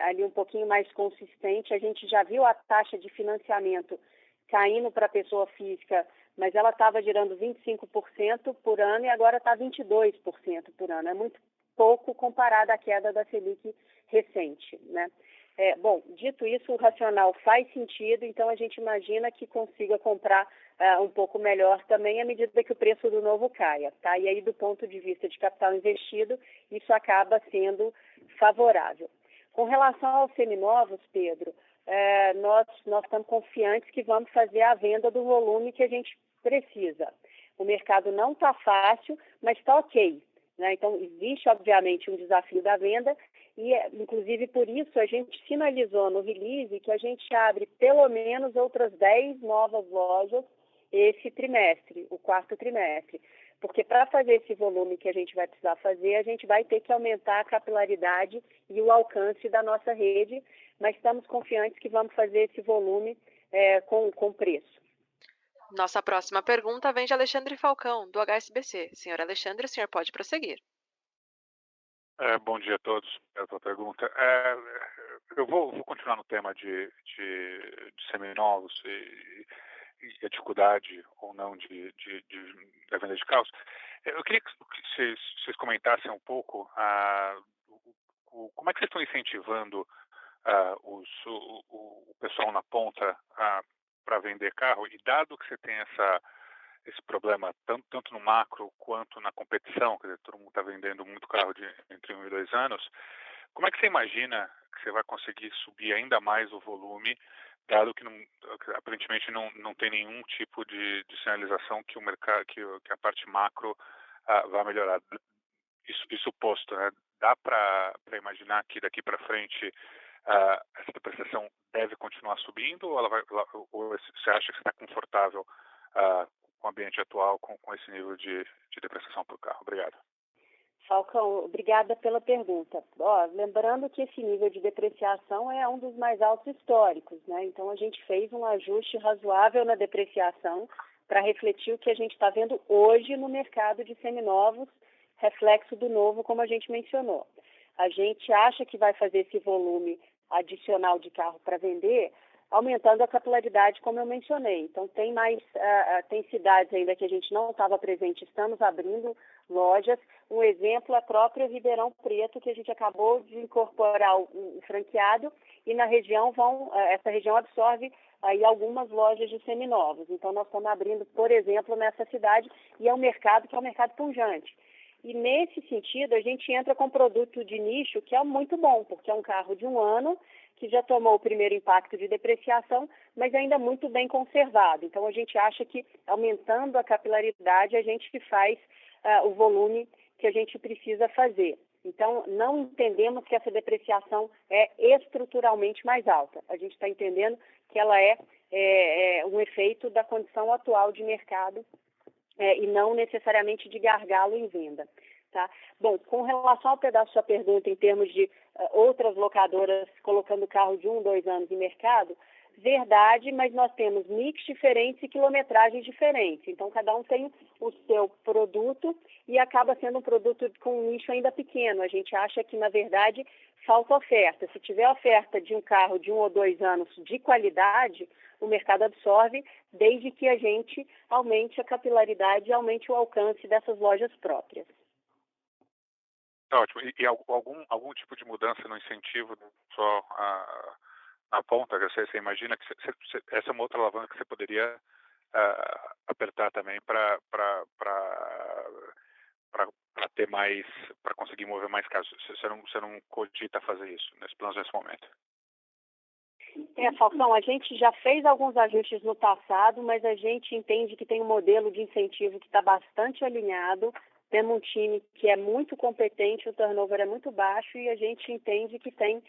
ali um pouquinho mais consistente. A gente já viu a taxa de financiamento caindo para a pessoa física, mas ela estava girando 25% por ano e agora está 22% por ano. É muito pouco comparado à queda da Selic recente, né? Bom, dito isso, o racional faz sentido, então a gente imagina que consiga comprar um pouco melhor também à medida que o preço do novo caia, tá? E aí, do ponto de vista de capital investido, isso acaba sendo favorável. Com relação aos seminovos, Pedro, nós estamos confiantes que vamos fazer a venda do volume que a gente precisa. O mercado não está fácil, mas está ok, né? Então, existe, obviamente, um desafio da venda e, inclusive, por isso, a gente sinalizou no release que a gente abre pelo menos outras 10 novas lojas esse trimestre, o quarto trimestre. Porque para fazer esse volume que a gente vai precisar fazer, a gente vai ter que aumentar a capilaridade e o alcance da nossa rede, mas estamos confiantes que vamos fazer esse volume com preço. Nossa próxima pergunta vem de Alexandre Falcão, do HSBC. Senhor Alexandre, o senhor pode prosseguir. Bom dia a todos. A tua pergunta. Eu vou continuar no tema de seminovos e a dificuldade ou não da venda de carros. Eu queria que vocês comentassem um pouco como é que vocês estão incentivando o pessoal na ponta para vender carro, e dado que você tem esse problema tanto no macro quanto na competição, quer dizer, todo mundo está vendendo muito carro entre 1 e 2 anos, como é que você imagina que você vai conseguir subir ainda mais o volume, dado que aparentemente não tem nenhum tipo de sinalização que o mercado, que a parte macro vai melhorar? Isso posto, né? Dá para imaginar que daqui para frente essa depreciação deve continuar subindo, ou você acha que você está confortável com o ambiente atual, com esse nível de depreciação por carro? Obrigado. Falcão, obrigada pela pergunta. Lembrando que esse nível de depreciação é um dos mais altos históricos, né? Então, a gente fez um ajuste razoável na depreciação para refletir o que a gente está vendo hoje no mercado de seminovos, reflexo do novo, como a gente mencionou. A gente acha que vai fazer esse volume adicional de carro para vender, aumentando a capilaridade, como eu mencionei. Então, tem cidades ainda que a gente não estava presente, estamos abrindo lojas. Um exemplo é a própria Ribeirão Preto, que a gente acabou de incorporar o franqueado, e na região essa região absorve aí algumas lojas de seminovos. Então, nós estamos abrindo, por exemplo, nessa cidade, e é um mercado que é um mercado pujante. E, nesse sentido, a gente entra com produto de nicho que é muito bom, porque é um carro de 1 ano, que já tomou o primeiro impacto de depreciação, mas ainda muito bem conservado. Então, a gente acha que, aumentando a capilaridade, a gente faz o volume que a gente precisa fazer. Então, não entendemos que essa depreciação é estruturalmente mais alta. A gente está entendendo que ela é um efeito da condição atual de mercado e não necessariamente de gargalo em venda. Tá? Bom, com relação ao pedaço da sua pergunta em termos de outras locadoras colocando carro de 1, 2 anos em mercado, verdade, mas nós temos mix diferentes e quilometragens diferentes. Então, cada um tem o seu produto e acaba sendo um produto com um nicho ainda pequeno. A gente acha que, na verdade, falta oferta. Se tiver oferta de um carro de 1 ou 2 anos de qualidade, o mercado absorve, desde que a gente aumente a capilaridade e aumente o alcance dessas lojas próprias. Ótimo. E algum tipo de mudança no incentivo só na ponta? Você imagina que essa é uma outra alavanca que você poderia apertar também para ter mais, para conseguir mover mais casos. Você não cogita fazer isso nesse plano nesse momento? Falcão, a gente já fez alguns ajustes no passado, mas a gente entende que tem um modelo de incentivo que está bastante alinhado. Temos um time que é muito competente, o turnover é muito baixo e a gente entende que tem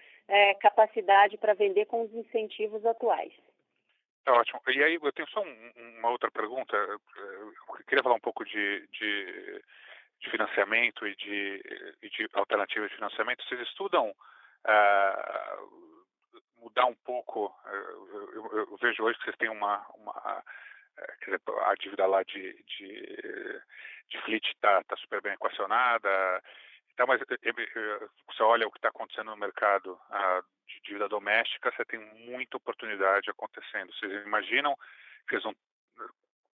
capacidade para vender com os incentivos atuais. Tá ótimo. E aí eu tenho só uma outra pergunta. Eu queria falar um pouco de financiamento e de alternativas de financiamento. Vocês estudam mudar um pouco? Eu vejo hoje que vocês têm quer dizer, a dívida lá de fleet está super bem equacionada. Então, mas você olha o que está acontecendo no mercado de dívida doméstica, você tem muita oportunidade acontecendo. Vocês imaginam que eles vão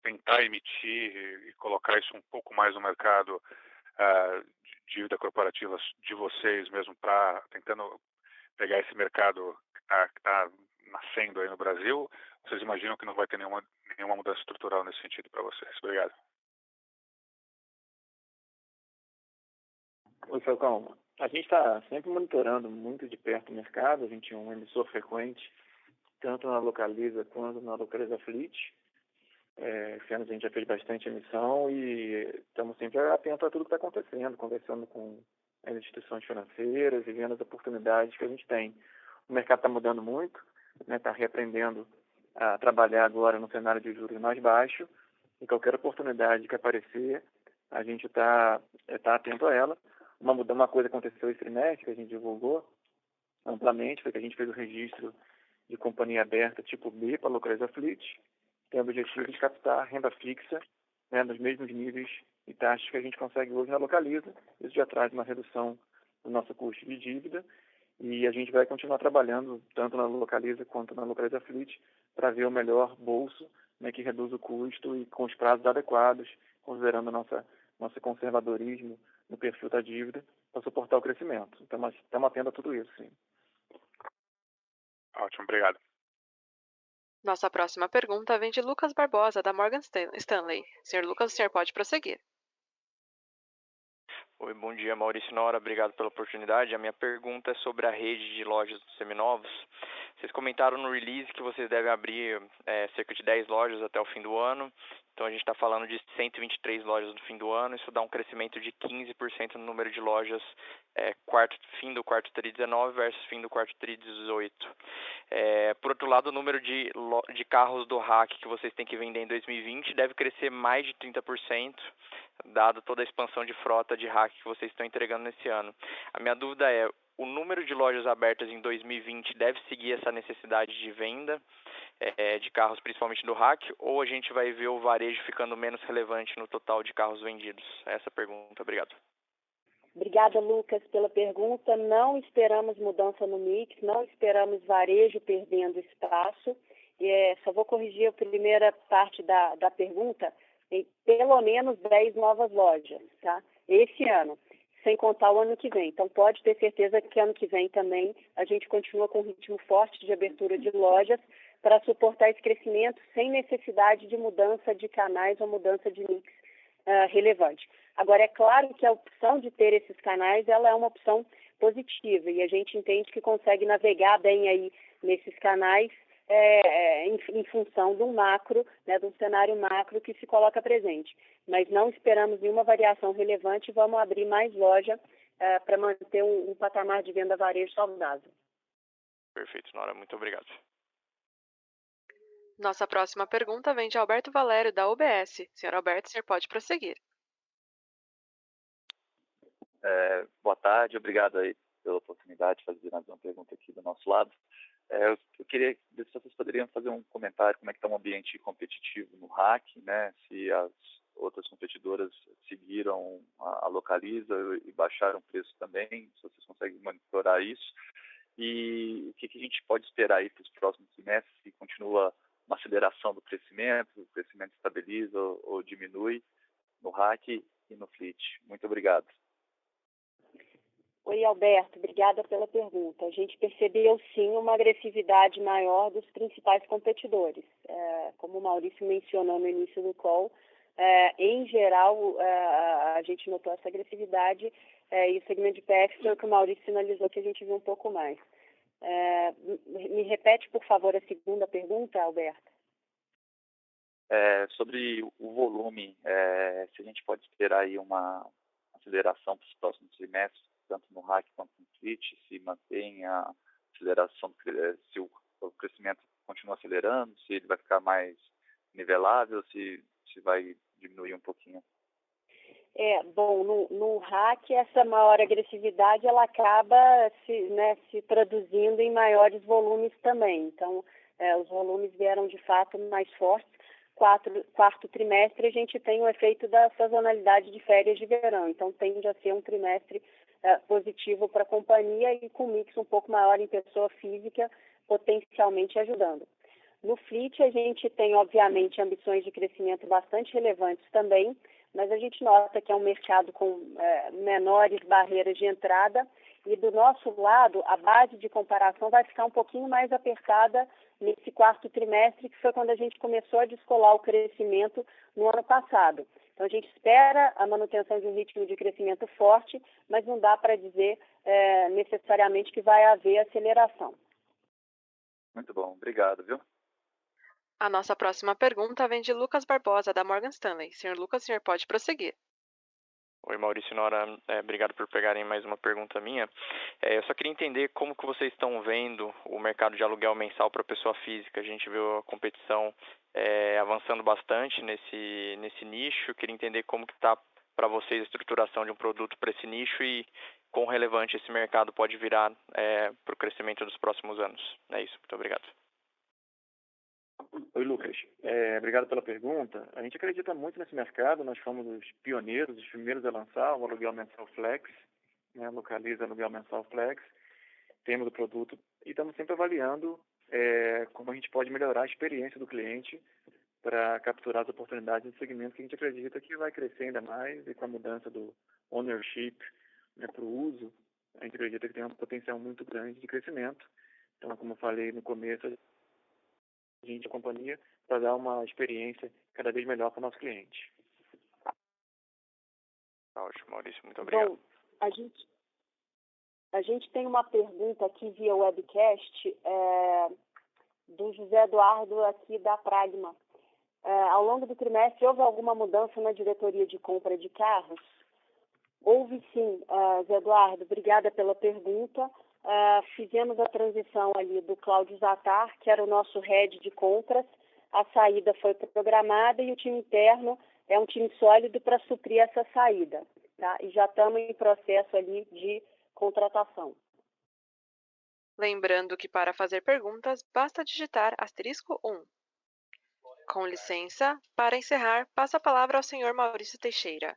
tentar emitir e colocar isso um pouco mais no mercado de dívida corporativa de vocês mesmo, tentando pegar esse mercado que está nascendo aí no Brasil? Vocês imaginam que não vai ter nenhuma mudança estrutural nesse sentido para vocês? Obrigado. Oi, Falcão. A gente está sempre monitorando muito de perto o mercado. A gente é um emissor frequente, tanto na Localiza quanto na Localiza Fleet. Esse ano a gente já fez bastante emissão e estamos sempre atentos a tudo que está acontecendo, conversando com as instituições financeiras e vendo as oportunidades que a gente tem. O mercado está mudando muito, está reaprendendo a trabalhar agora no cenário de juros mais baixo e qualquer oportunidade que aparecer, a gente está atento a ela. Uma coisa aconteceu esse trimestre, que a gente divulgou amplamente, foi que a gente fez o registro de companhia aberta tipo B para a Localiza Fleet, tem o objetivo de captar renda fixa nos mesmos níveis e taxas que a gente consegue hoje na Localiza. Isso já traz uma redução do nosso custo de dívida e a gente vai continuar trabalhando tanto na Localiza quanto na Localiza Fleet para ver o melhor bolso que reduz o custo e com os prazos adequados, considerando nosso conservadorismo no perfil da dívida para suportar o crescimento. Então, estamos atentos a tudo isso, sim. Ótimo, obrigado. Nossa próxima pergunta vem de Lucas Barbosa, da Morgan Stanley. Senhor Lucas, o senhor pode prosseguir. Oi, bom dia, Maurício Nora, obrigado pela oportunidade. A minha pergunta é sobre a rede de lojas dos seminovos. Vocês comentaram no release que vocês devem abrir cerca de 10 lojas até o fim do ano. Então a gente está falando de 123 lojas no fim do ano. Isso dá um crescimento de 15% no número de lojas fim do quarto TRI 19 versus fim do quarto TRI 18. Por outro lado, o número de carros do RAC que vocês têm que vender em 2020 deve crescer mais de 30%, dado toda a expansão de frota de RAC que vocês estão entregando nesse ano. A minha dúvida é, o número de lojas abertas em 2020 deve seguir essa necessidade de venda de carros, principalmente do RAC, ou a gente vai ver o varejo ficando menos relevante no total de carros vendidos? Essa pergunta. Obrigado. Obrigada, Lucas, pela pergunta. Não esperamos mudança no mix, não esperamos varejo perdendo espaço. Só vou corrigir a primeira parte da pergunta. Pelo menos 10 novas lojas, tá? Esse ano, sem contar o ano que vem. Então, pode ter certeza que ano que vem também a gente continua com um ritmo forte de abertura de lojas para suportar esse crescimento sem necessidade de mudança de canais ou mudança de mix relevante. Agora, é claro que a opção de ter esses canais ela é uma opção positiva e a gente entende que consegue navegar bem aí nesses canais em função de um macro, de um cenário macro que se coloca presente. Mas não esperamos nenhuma variação relevante e vamos abrir mais loja para manter um patamar de venda varejo saudável. Perfeito, Nora. Muito obrigado. Nossa próxima pergunta vem de Alberto Valério, da UBS. Senhor Alberto, o senhor pode prosseguir. Boa tarde, obrigado aí pela oportunidade de fazer mais uma pergunta aqui do nosso lado. Eu queria ver se vocês poderiam fazer um comentário como é que está o ambiente competitivo no RAC, né? Se as outras competidoras seguiram a Localiza e baixaram o preço também, se vocês conseguem monitorar isso. E o que a gente pode esperar aí para os próximos semestres, se continua uma aceleração do crescimento, o crescimento estabiliza ou diminui no RAC e no Fleet. Muito obrigado. Oi, Alberto, obrigada pela pergunta. A gente percebeu, sim, uma agressividade maior dos principais competidores. Como o Maurício mencionou no início do call, em geral, a gente notou essa agressividade e o segmento de PF foi o que o Maurício sinalizou que a gente viu um pouco mais. Me repete, por favor, a segunda pergunta, Alberto. Sobre o volume, se a gente pode esperar aí uma aceleração para os próximos trimestres, tanto no RAC quanto no FLIT, se mantém a aceleração, se o crescimento continua acelerando, se ele vai ficar mais nivelável, se vai diminuir um pouquinho. Bom, no RAC, essa maior agressividade, ela acaba se traduzindo em maiores volumes também. Então, os volumes vieram de fato mais fortes. Quarto trimestre, a gente tem o efeito da sazonalidade de férias de verão. Então, tende a ser um trimestre positivo para a companhia e com mix um pouco maior em pessoa física, potencialmente ajudando. No FLIT, a gente tem, obviamente, ambições de crescimento bastante relevantes também, mas a gente nota que é um mercado com menores barreiras de entrada e, do nosso lado, a base de comparação vai ficar um pouquinho mais apertada nesse quarto trimestre, que foi quando a gente começou a descolar o crescimento no ano passado. Então, a gente espera a manutenção de um ritmo de crescimento forte, mas não dá para dizer necessariamente que vai haver aceleração. Muito bom, obrigado, viu? A nossa próxima pergunta vem de Lucas Barbosa, da Morgan Stanley. Senhor Lucas, o senhor pode prosseguir. Oi, Maurício e Nora, obrigado por pegarem mais uma pergunta minha. Eu só queria entender como que vocês estão vendo o mercado de aluguel mensal para pessoa física. A gente viu a competição avançando bastante nesse nicho. Queria entender como que está para vocês a estruturação de um produto para esse nicho e quão relevante esse mercado pode virar para o crescimento dos próximos anos. É isso, muito obrigado. Oi, Lucas. Obrigado pela pergunta. A gente acredita muito nesse mercado. Nós fomos os pioneiros, os primeiros a lançar o aluguel mensal Flex, localiza aluguel mensal Flex. Temos o produto e estamos sempre avaliando como a gente pode melhorar a experiência do cliente para capturar as oportunidades do segmento que a gente acredita que vai crescer ainda mais e com a mudança do ownership para o uso, a gente acredita que tem um potencial muito grande de crescimento. Então, como eu falei no começo, a companhia para dar uma experiência cada vez melhor para o nosso cliente. Ótimo, Maurício, muito obrigado. Bom, a gente tem uma pergunta aqui via webcast do José Eduardo aqui da Pragma. Ao longo do trimestre, houve alguma mudança na diretoria de compra de carros? Houve sim, Zé Eduardo, obrigada pela pergunta. Fizemos a transição ali do Cláudio Zatar, que era o nosso head de compras. A saída foi programada e o time interno é um time sólido para suprir essa saída. Tá? E já estamos em processo ali de contratação. Lembrando que para fazer perguntas, basta digitar *1. Com licença, para encerrar, passo a palavra ao senhor Maurício Teixeira.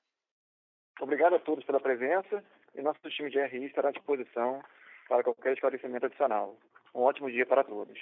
Obrigado a todos pela presença e nosso time de RI estará à disposição para qualquer esclarecimento adicional. Um ótimo dia para todos.